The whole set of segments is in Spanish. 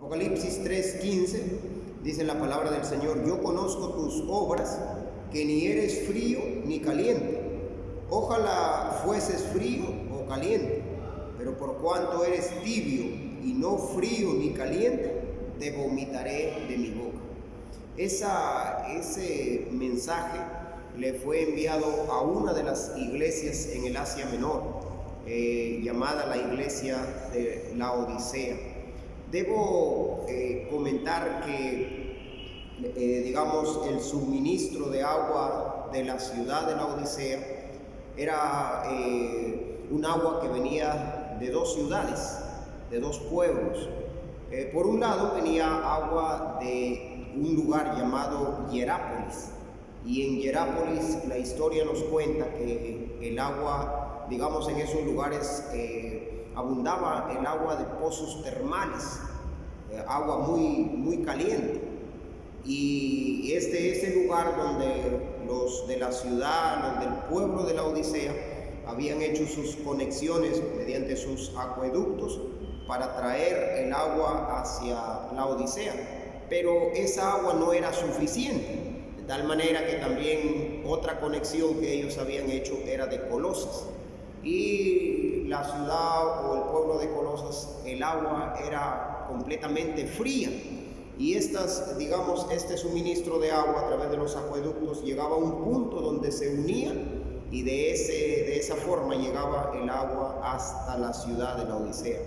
Apocalipsis 3:15 dice la palabra del Señor: yo conozco tus obras, que ni eres frío ni caliente. Ojalá fueses frío o caliente, pero por cuanto eres tibio y no frío ni caliente, te vomitaré de mi boca. Ese mensaje le fue enviado a una de las iglesias en el Asia Menor, llamada la iglesia de Laodicea. Debo comentar que, digamos, el suministro de agua de la ciudad de Laodicea era un agua que venía de dos ciudades, de dos pueblos. Por un lado venía agua de un lugar llamado Hierápolis, y en Hierápolis la historia nos cuenta que el agua, digamos, en esos lugares abundaba el agua de pozos termales, agua muy caliente. Y ese lugar donde los de la ciudad, los del pueblo de Laodicea, habían hecho sus conexiones mediante sus acueductos para traer el agua hacia Laodicea, pero esa agua no era suficiente, de tal manera que también otra conexión que ellos habían hecho era de Colosas, y la ciudad o el pueblo de Colosas, el agua era completamente fría, y este suministro de agua a través de los acueductos llegaba a un punto donde se unía, y de esa forma llegaba el agua hasta la ciudad de Laodicea.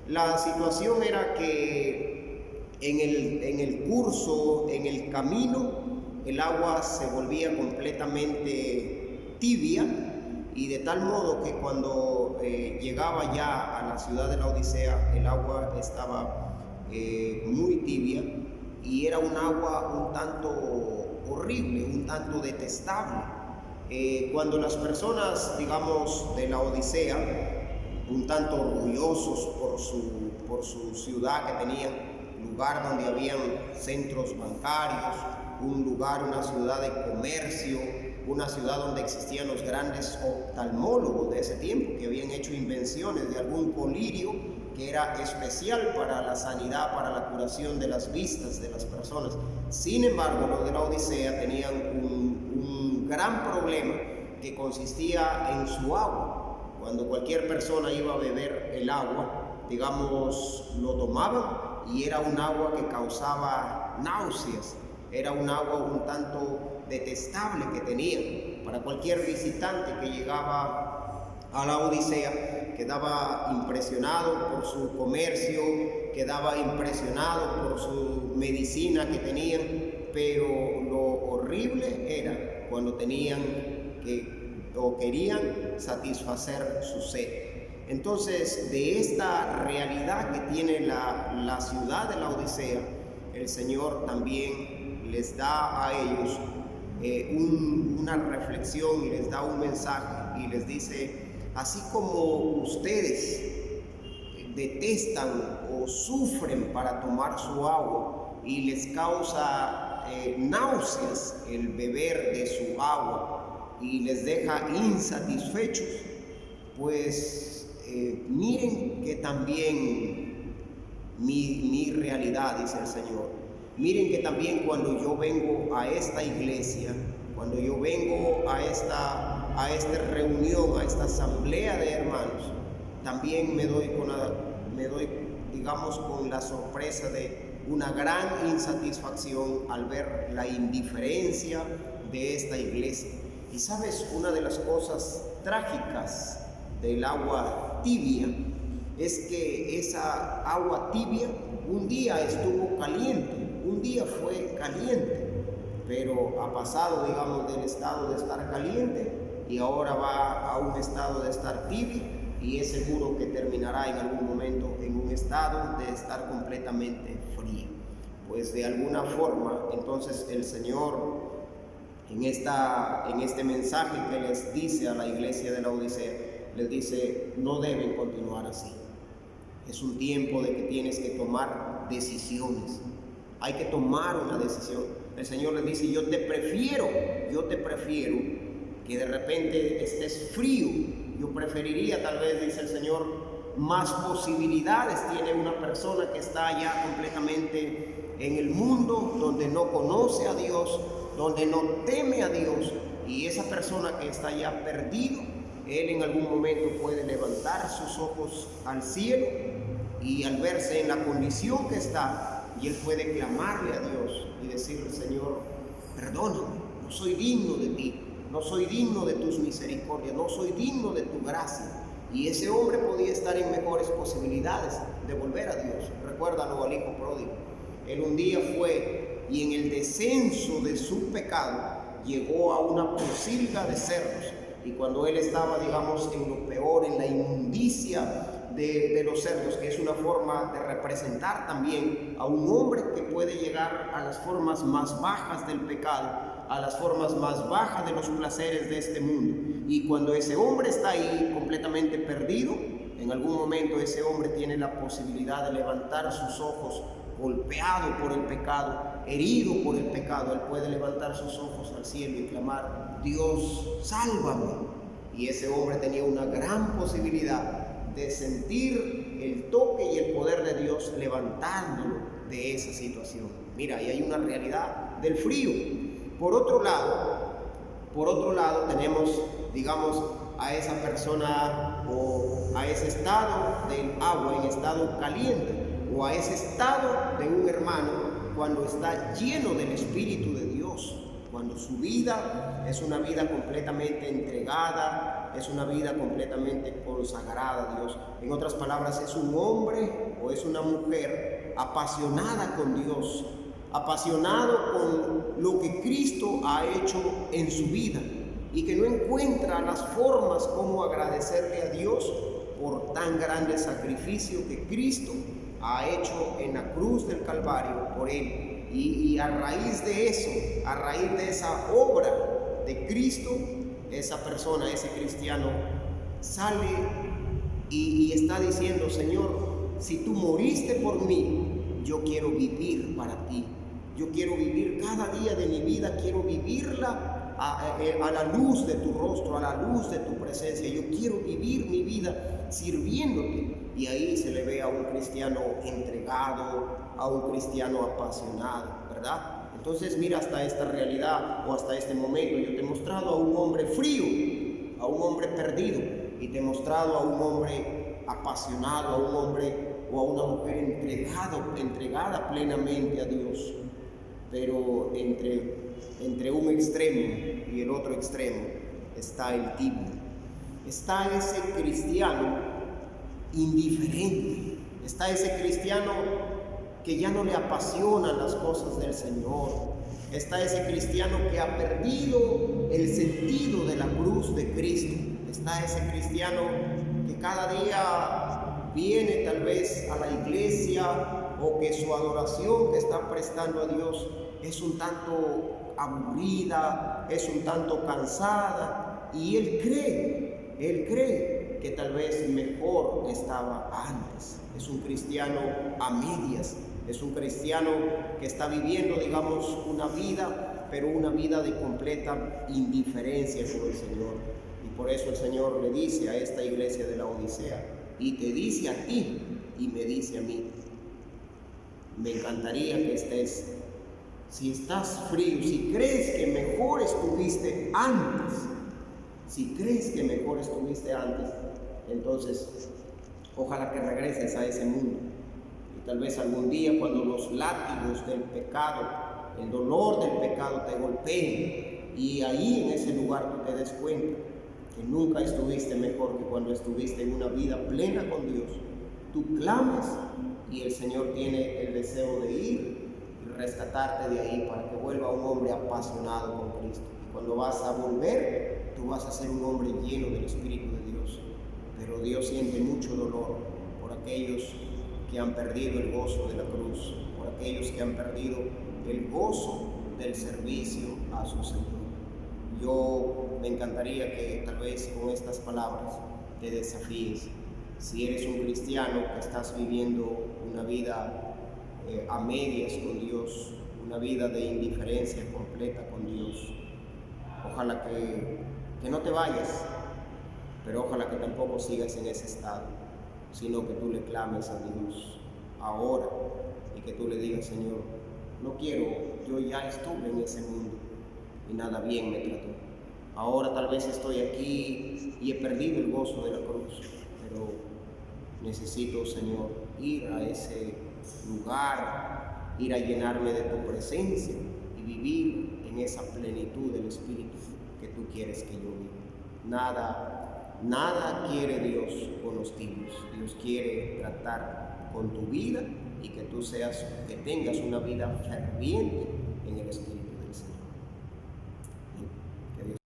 La situación era que en el curso, en el camino, el agua se volvía completamente tibia, y de tal modo que cuando llegaba ya a la ciudad de Laodicea, el agua estaba muy tibia, y era un agua un tanto horrible, un tanto detestable. Cuando las personas, digamos, de Laodicea, un tanto orgullosos por su ciudad que tenían, lugar donde habían centros bancarios, una ciudad de comercio, una ciudad donde existían los grandes oftalmólogos de ese tiempo, que habían hecho invenciones de algún colirio que era especial para la sanidad, para la curación de las vistas de las personas. Sin embargo, los de la Odisea tenían un gran problema, que consistía en su agua. Cuando cualquier persona iba a beber el agua, digamos, lo tomaban, y era un agua que causaba náuseas, era un agua un tanto detestable que tenían. Para cualquier visitante que llegaba a la Odisea, quedaba impresionado por su comercio, quedaba impresionado por su medicina que tenían, pero lo horrible era cuando tenían o querían satisfacer su sed. Entonces, de esta realidad que tiene la ciudad de la Odisea, el Señor también les da a ellos una reflexión, y les da un mensaje, y les dice: así como ustedes detestan o sufren para tomar su agua, y les causa náuseas el beber de su agua, y les deja insatisfechos, pues miren que también mi realidad, dice el Señor, miren que también cuando yo vengo a esta iglesia, cuando yo vengo a esta reunión, a esta asamblea de hermanos, también me doy digamos, con la sorpresa de una gran insatisfacción al ver la indiferencia de esta iglesia. Y sabes, una de las cosas trágicas del agua tibia es que esa agua tibia un día estuvo caliente, un día fue caliente, pero ha pasado, digamos, del estado de estar caliente, y ahora va a un estado de estar tibio, y es seguro que terminará en algún momento en un estado de estar completamente frío. Pues de alguna forma, entonces el Señor, en este mensaje que les dice a la iglesia de la Odisea, les dice: no deben continuar así. Es un tiempo de que tienes que tomar decisiones. Hay que tomar una decisión. El Señor les dice: yo te prefiero que de repente estés frío. Yo preferiría, tal vez, dice el Señor, más posibilidades tiene una persona que está ya completamente en el mundo, donde no conoce a Dios, donde no teme a Dios, y esa persona que está ya perdido, él en algún momento puede levantar sus ojos al cielo y al verse en la condición que está, y él puede clamarle a Dios y decirle: Señor, perdóname, no soy digno de ti, no soy digno de tus misericordias, no soy digno de tu gracia. Y ese hombre podía estar en mejores posibilidades de volver a Dios. Recuérdalo al hijo pródigo. Él un día fue y en el descenso de su pecado llegó a una posilga de cerdos. Y cuando él estaba, digamos, en lo peor, en la inmundicia de los cerdos, que es una forma de representar también a un hombre que puede llegar a las formas más bajas del pecado, a las formas más bajas de los placeres de este mundo. Y cuando ese hombre está ahí completamente perdido, en algún momento ese hombre tiene la posibilidad de levantar sus ojos, golpeado por el pecado, herido por el pecado. Él puede levantar sus ojos al cielo y clamar: Dios, sálvame. Y ese hombre tenía una gran posibilidad de sentir el toque y el poder de Dios levantándolo de esa situación. Mira, ahí hay una realidad del frío. Por otro lado tenemos, digamos, a esa persona o a ese estado del agua en estado caliente, o a ese estado de un hermano cuando está lleno del Espíritu de Dios, cuando su vida es una vida completamente entregada, es una vida completamente consagrada a Dios. En otras palabras, es un hombre o es una mujer apasionada con Dios, apasionado con lo que Cristo ha hecho en su vida, y que no encuentra las formas como agradecerle a Dios por tan grande sacrificio que Cristo ha hecho en la cruz del Calvario por él. Y a raíz de eso, a raíz de esa obra de Cristo, esa persona, ese cristiano, sale y está diciendo: Señor, si tú moriste por mí, yo quiero vivir para ti. Yo quiero vivir cada día de mi vida, quiero vivirla a la luz de tu rostro, a la luz de tu presencia. Yo quiero vivir mi vida sirviéndote. Y ahí se le ve a un cristiano entregado, a un cristiano apasionado, ¿verdad? Entonces mira, hasta esta realidad o hasta este momento yo te he mostrado a un hombre frío, a un hombre perdido, y te he mostrado a un hombre apasionado, a un hombre o a una mujer entregada plenamente a Dios. Pero entre un extremo y el otro extremo está el tibio. Está ese cristiano indiferente, está ese cristiano que ya no le apasionan las cosas del Señor, está ese cristiano que ha perdido el sentido de la cruz de Cristo, está ese cristiano que cada día viene tal vez a la iglesia, o que su adoración que está prestando a Dios es un tanto aburrida, es un tanto cansada, y él cree que tal vez mejor estaba antes. Es un cristiano a medias, es un cristiano que está viviendo, digamos, una vida, pero una vida de completa indiferencia por el Señor. Y por eso el Señor le dice a esta iglesia de la Odisea, y te dice a ti y me dice a mí: me encantaría que estés, si estás frío, si crees que mejor estuviste antes, entonces ojalá que regreses a ese mundo. Y tal vez algún día, cuando los látigos del pecado, el dolor del pecado te golpeen, y ahí en ese lugar tú te des cuenta que nunca estuviste mejor que cuando estuviste en una vida plena con Dios. Tú clames y el Señor tiene el deseo de ir y rescatarte de ahí para que vuelva un hombre apasionado con Cristo. Y cuando vas a volver, tú vas a ser un hombre lleno del Espíritu de Dios. Pero Dios siente mucho dolor por aquellos que han perdido el gozo de la cruz, por aquellos que han perdido el gozo del servicio a su Señor. Yo me encantaría que tal vez con estas palabras te desafíes. Si eres un cristiano que estás viviendo una vida a medias con Dios, una vida de indiferencia completa con Dios, ojalá que no te vayas, pero ojalá que tampoco sigas en ese estado, sino que tú le clames a Dios ahora y que tú le digas: Señor, no quiero, yo ya estuve en ese mundo y nada bien me trató. Ahora tal vez estoy aquí y he perdido el gozo de la cruz, pero necesito, Señor, ir a ese lugar, ir a llenarme de tu presencia y vivir en esa plenitud del Espíritu que tú quieres que yo viva. Nada quiere Dios con los tibios. Dios quiere tratar con tu vida y que tú tengas una vida ferviente en el Espíritu.